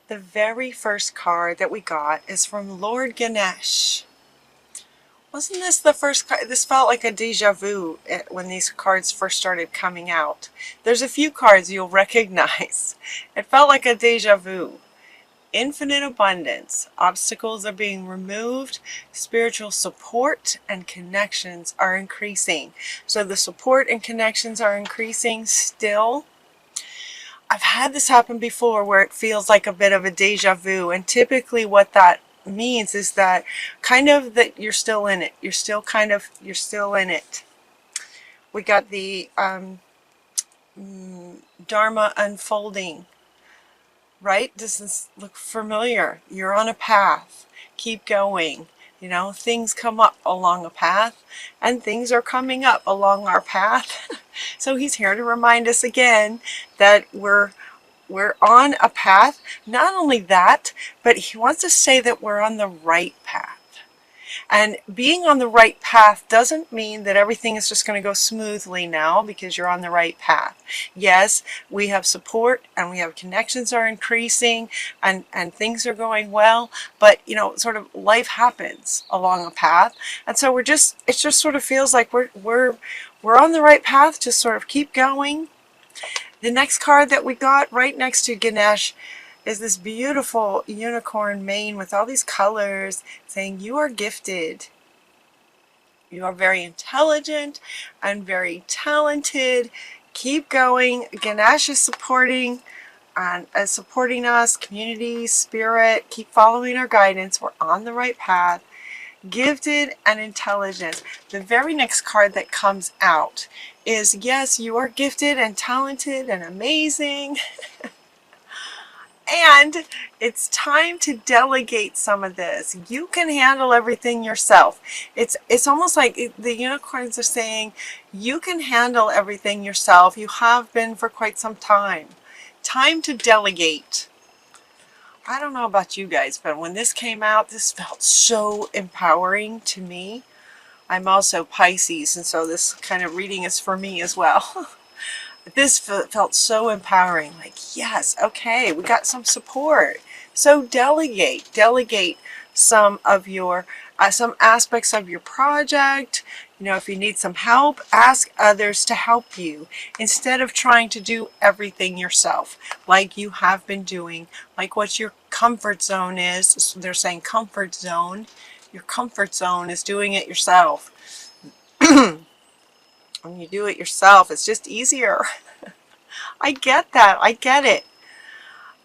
The very first card that we got is from Lord Ganesh. Wasn't this the first card? This felt like a deja vu when these cards first started coming out. There's a few cards you'll recognize. It felt like a deja vu. Infinite abundance. Obstacles are being removed. Spiritual support and connections are increasing. So the support and connections are increasing still. I've had this happen before where it feels like a bit of a deja vu, and typically what that means is that kind of that you're still in it. You're still in it. We got the Dharma unfolding, right? Does this look familiar? You're on a path. Keep going. You know, things come up along a path, and things are coming up along our path. So he's here to remind us again that we're on a path. Not only that, but he wants to say that we're on the right path. And being on the right path doesn't mean that everything is just going to go smoothly now because you're on the right path. Yes, we have support and we have connections are increasing and things are going well, but you know, sort of life happens along a path. And so it just sort of feels like we're on the right path. Just sort of keep going. The next card that we got right next to Ganesh is this beautiful unicorn mane with all these colors saying you are gifted. You are very intelligent and very talented. Keep going. Ganesh is supporting us, community, spirit. Keep following our guidance. We're on the right path. Gifted and intelligent. The very next card that comes out is, yes, you are gifted and talented and amazing. And it's time to delegate some of this. You can handle everything yourself. It's almost like the unicorns are saying, you can handle everything yourself. You have been for quite some time. Time to delegate. I don't know about you guys, but when this came out, this felt so empowering to me. I'm also Pisces, and so this kind of reading is for me as well. This felt so empowering, like, yes, okay, we got some support. So delegate some of your, some aspects of your project. You know, if you need some help, ask others to help you instead of trying to do everything yourself, like you have been doing, like what your comfort zone is. So they're saying comfort zone. Your comfort zone is doing it yourself. When you do it yourself, it's just easier. I get that. I get it.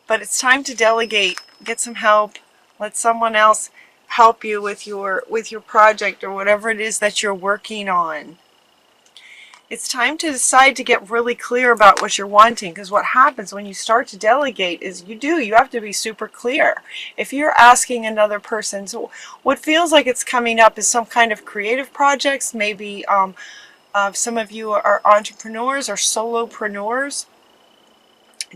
But it's time to delegate. Get some help. Let someone else help you with your project or whatever it is that you're working on. It's time to decide to get really clear about what you're wanting, because what happens when you start to delegate is you have to be super clear. If you're asking another person, so what feels like it's coming up is some kind of creative projects, maybe some of you are entrepreneurs or solopreneurs.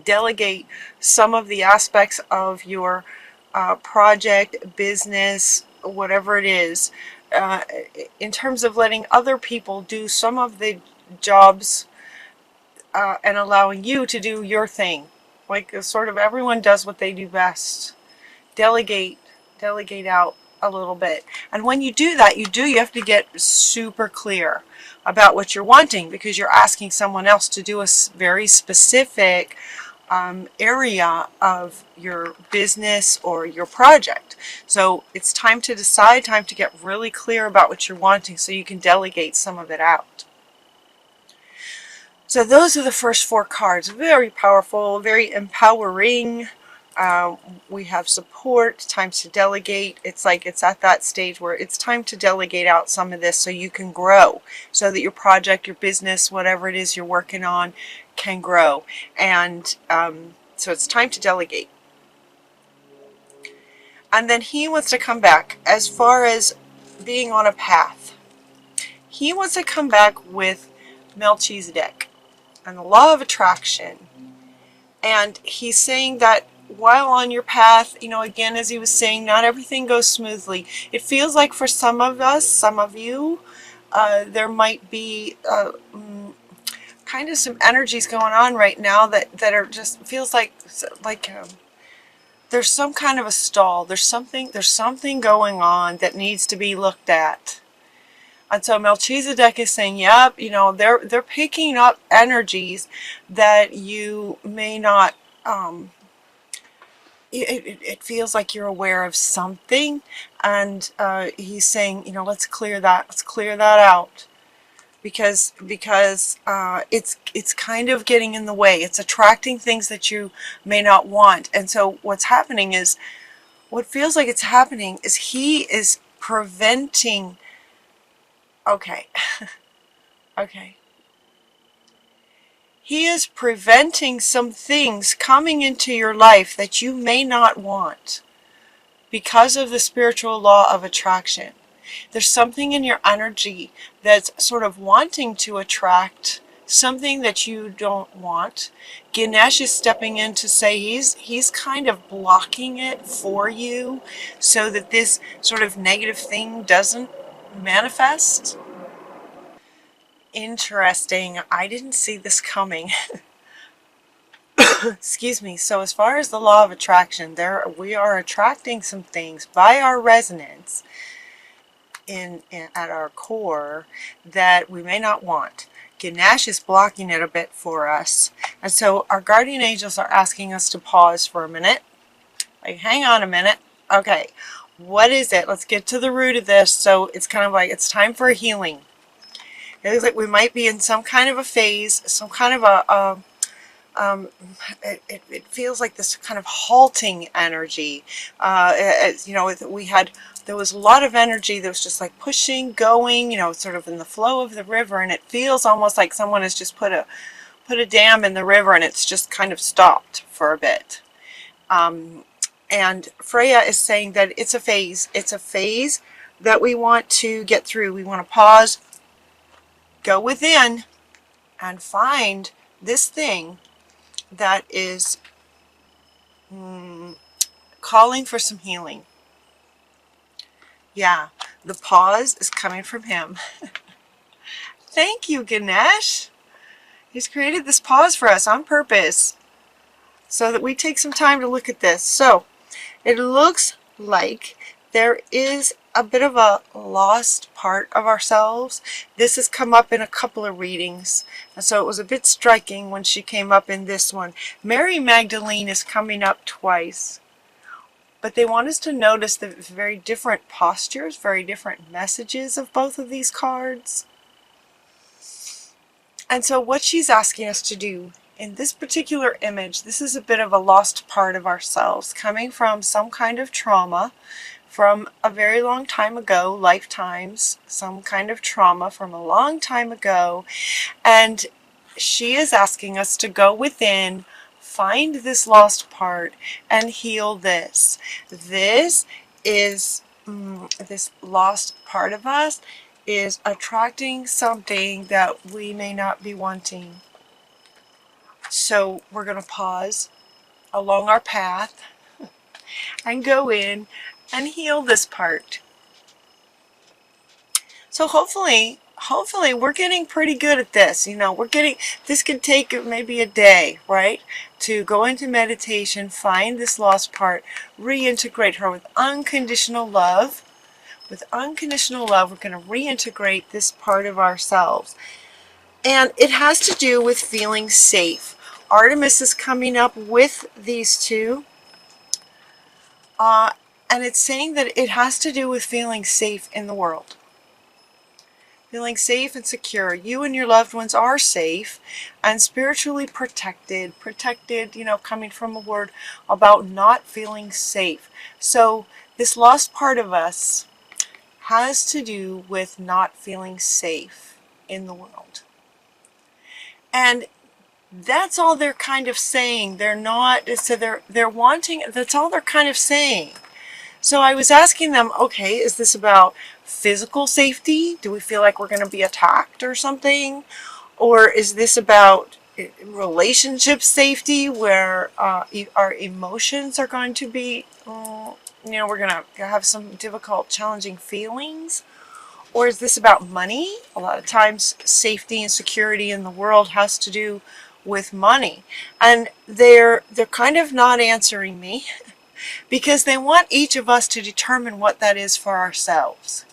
Delegate some of the aspects of your project, business, whatever it is, in terms of letting other people do some of the jobs and allowing you to do your thing. Like sort of everyone does what they do best. Delegate out a little bit. And when you do that, you have to get super clear about what you're wanting, because you're asking someone else to do a very specific area of your business or your project. So it's time to decide, time to get really clear about what you're wanting so you can delegate some of it out. So those are the first four cards. Very powerful, very empowering. We have support, time to delegate. It's like it's at that stage where it's time to delegate out some of this so you can grow, so that your project, your business, whatever it is you're working on can grow. And so it's time to delegate. And then he wants to come back as far as being on a path. He wants to come back with Melchizedek and the law of attraction. And he's saying that while on your path, you know, again, as he was saying, not everything goes smoothly. It feels like for some of us, some of you, there might be kind of some energies going on right now that are just feels like there's some kind of a stall. There's something going on that needs to be looked at. And so Melchizedek is saying, yep, you know, they're picking up energies that you may not, it feels like you're aware of something. And he's saying, you know, let's clear that out. Because it's kind of getting in the way. It's attracting things that you may not want. And so what's happening is, what feels like it's happening is he is preventing, okay, okay. He is preventing some things coming into your life that you may not want because of the spiritual law of attraction. There's something in your energy that's sort of wanting to attract something that you don't want. Ganesh is stepping in to say he's kind of blocking it for you so that this sort of negative thing doesn't manifest. Interesting. I didn't see this coming. Excuse me. So as far as the law of attraction, we are attracting some things by our resonance at our core that we may not want. Ganesh is blocking it a bit for us. And so our guardian angels are asking us to pause for a minute. Like, hang on a minute. Okay, what is it? Let's get to the root of this. So it's kind of like it's time for a healing. It looks like we might be in some kind of a phase, some kind of it feels like this kind of halting energy. You know, there was a lot of energy that was just like pushing, going, you know, sort of in the flow of the river, and it feels almost like someone has just put a dam in the river and it's just kind of stopped for a bit. And Freya is saying that it's a phase. It's a phase that we want to get through. We want to pause, go within, and find this thing that is calling for some healing. Yeah, the pause is coming from him. Thank you, Ganesh. He's created this pause for us on purpose so that we take some time to look at this. So it looks like there is a bit of a lost part of ourselves. This has come up in a couple of readings, and so it was a bit striking when she came up in this one. Mary Magdalene is coming up twice, but they want us to notice the very different postures, very different messages of both of these cards. And so what she's asking us to do in this particular image, this is a bit of a lost part of ourselves coming from some kind of trauma from a very long time ago, lifetimes, some kind of trauma from a long time ago. And she is asking us to go within, find this lost part, and heal this. This is, this lost part of us is attracting something that we may not be wanting. So we're going to pause along our path and go in and heal this part. So hopefully we're getting pretty good at this. You know, this could take maybe a day, right? To go into meditation, find this lost part, reintegrate her with unconditional love. With unconditional love, we're going to reintegrate this part of ourselves. And it has to do with feeling safe. Artemis is coming up with these two. And it's saying that it has to do with feeling safe in the world. Feeling safe and secure. You and your loved ones are safe and spiritually protected. Protected, you know, coming from a word about not feeling safe. So this lost part of us has to do with not feeling safe in the world. And that's all they're kind of saying. They're not, so they're wanting, that's all they're kind of saying. So I was asking them, okay, is this about physical safety? Do we feel like we're going to be attacked or something? Or is this about relationship safety where our emotions are going to be, you know, we're going to have some difficult, challenging feelings? Or is this about money? A lot of times safety and security in the world has to do with money. And they're kind of not answering me. because they want each of us to determine what that is for ourselves.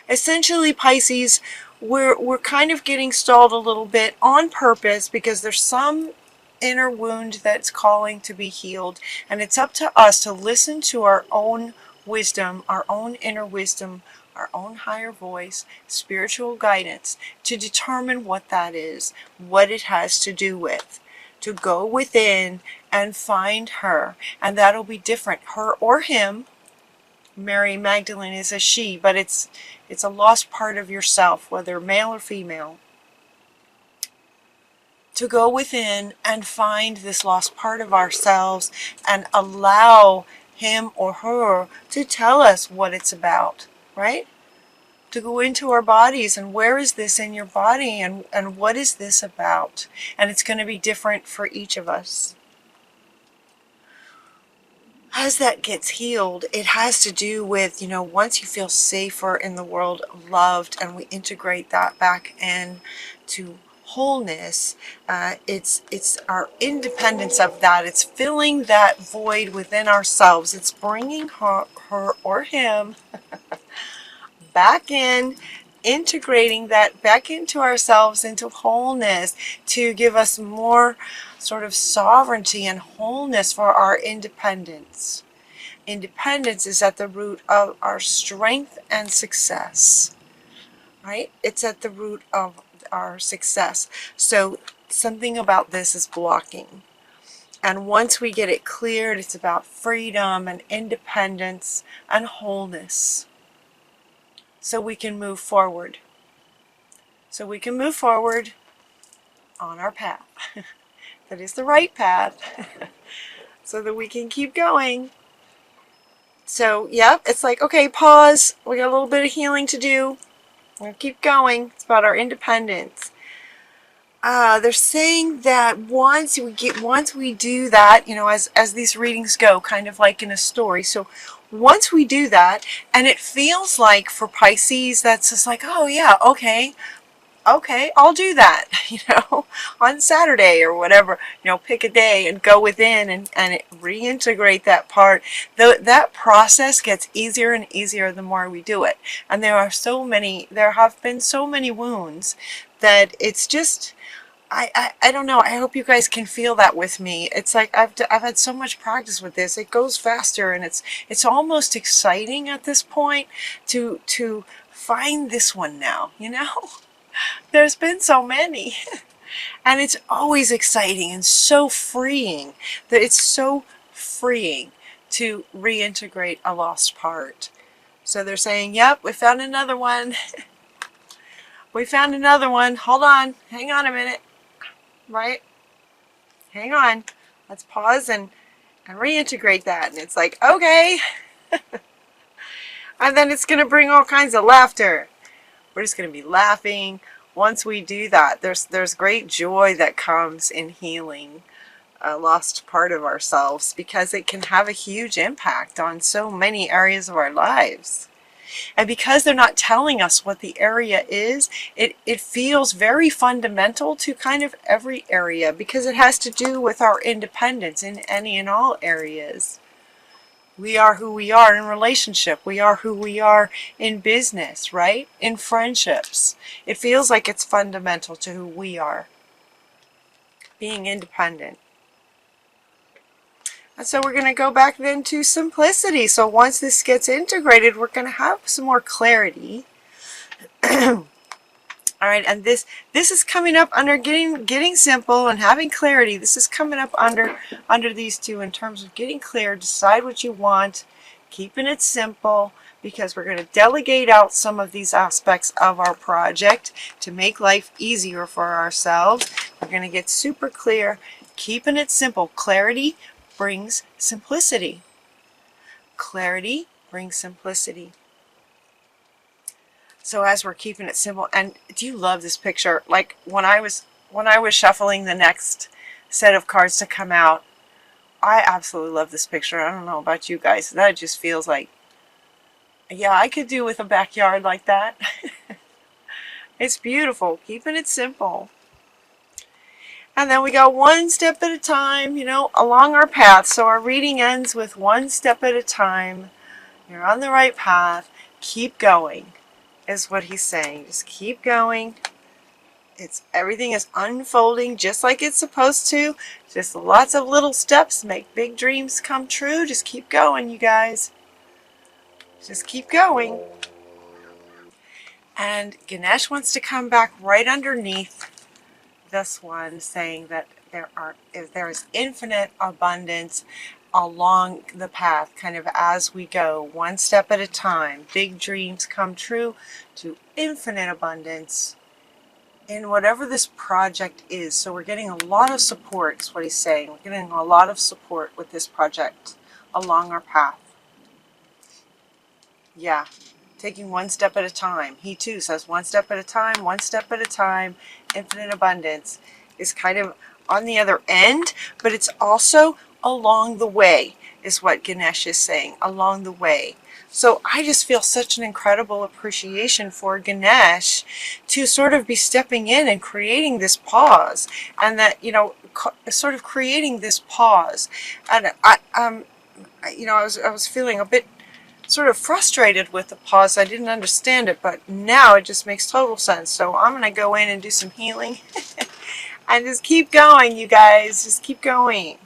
Essentially, Pisces, we're kind of getting stalled a little bit on purpose because there's some inner wound that's calling to be healed, and it's up to us to listen to our own wisdom, our own inner wisdom, our own higher voice, spiritual guidance, to determine what that is, what it has to do with. To go within and find her, and that'll be different, her or him. Mary Magdalene is a she, but it's a lost part of yourself, whether male or female. To go within and find this lost part of ourselves and allow him or her to tell us what it's about, right? To go into our bodies and where is this in your body, and what is this about? And it's going to be different for each of us. As that gets healed, it has to do with, once you feel safer in the world, loved, and we integrate that back in to wholeness, it's our independence of that. It's filling that void within ourselves. It's bringing her or him back in, integrating that back into ourselves, into wholeness, to give us more sort of sovereignty and wholeness for our independence. Independence is at the root of our strength and success, right? It's at the root of our success. So something about this is blocking. And once we get it cleared, it's about freedom and independence and wholeness. So we can move forward. So we can move forward on our path. That is the right path. So that we can keep going. So, yep, it's like, okay, pause. We got a little bit of healing to do. We're going to keep going. It's about our independence. They're saying that once we do that, as these readings go, kind of like in a story. So once we do that, and it feels like for Pisces, that's just like, oh yeah, okay, I'll do that, on Saturday or whatever, pick a day and go within and reintegrate that part. That process gets easier and easier the more we do it. And there have been so many wounds that it's just, I don't know. I hope you guys can feel that with me. It's like I've had so much practice with this. It goes faster, and it's almost exciting at this point to find this one now. There's been so many, and it's always exciting and so freeing. That it's so freeing to reintegrate a lost part. So they're saying, "Yep, we found another one. We found another one. Hold on, hang on a minute." Right? Hang on. Let's pause and reintegrate that. And it's like, okay. And then it's going to bring all kinds of laughter. We're just going to be laughing. Once we do that, there's great joy that comes in healing a lost part of ourselves, because it can have a huge impact on so many areas of our lives. And because they're not telling us what the area is, it feels very fundamental to kind of every area, because it has to do with our independence in any and all areas. We are who we are in relationship. We are who we are in business, right? In friendships. It feels like it's fundamental to who we are. Being independent. And so we're going to go back then to simplicity. So once this gets integrated, we're going to have some more clarity. All right, and this is coming up under getting simple and having clarity. This is coming up under these two in terms of getting clear, decide what you want, keeping it simple, because we're going to delegate out some of these aspects of our project to make life easier for ourselves. We're going to get super clear, keeping it simple. Clarity brings simplicity. Clarity brings simplicity. So as we're keeping it simple, and do you love this picture? Like when I was shuffling the next set of cards to come out, I absolutely love this picture. I don't know about you guys. That just feels like, yeah, I could do with a backyard like that. It's beautiful. Keeping it simple. And then we go one step at a time, you know, along our path. So our reading ends with one step at a time. You're on the right path. Keep going, is what he's saying. Just keep going. Everything is unfolding just like it's supposed to. Just lots of little steps make big dreams come true. Just keep going, you guys. Just keep going. And Ganesh wants to come back right underneath this one, saying that there is infinite abundance along the path, kind of as we go, one step at a time. Big dreams come true to infinite abundance in whatever this project is. So we're getting a lot of support, is what he's saying. We're getting a lot of support with this project along our path. Yeah, taking one step at a time. He too says one step at a time, one step at a time. Infinite abundance is kind of on the other end, but it's also along the way, is what Ganesh is saying, along the way. So I just feel such an incredible appreciation for Ganesh to sort of be stepping in and creating this pause, and that, you know, sort of creating this pause. And you know, I was feeling a bit sort of frustrated with the pause. I didn't understand it, but now it just makes total sense. So I'm going to go in and do some healing and just keep going, you guys. Just keep going.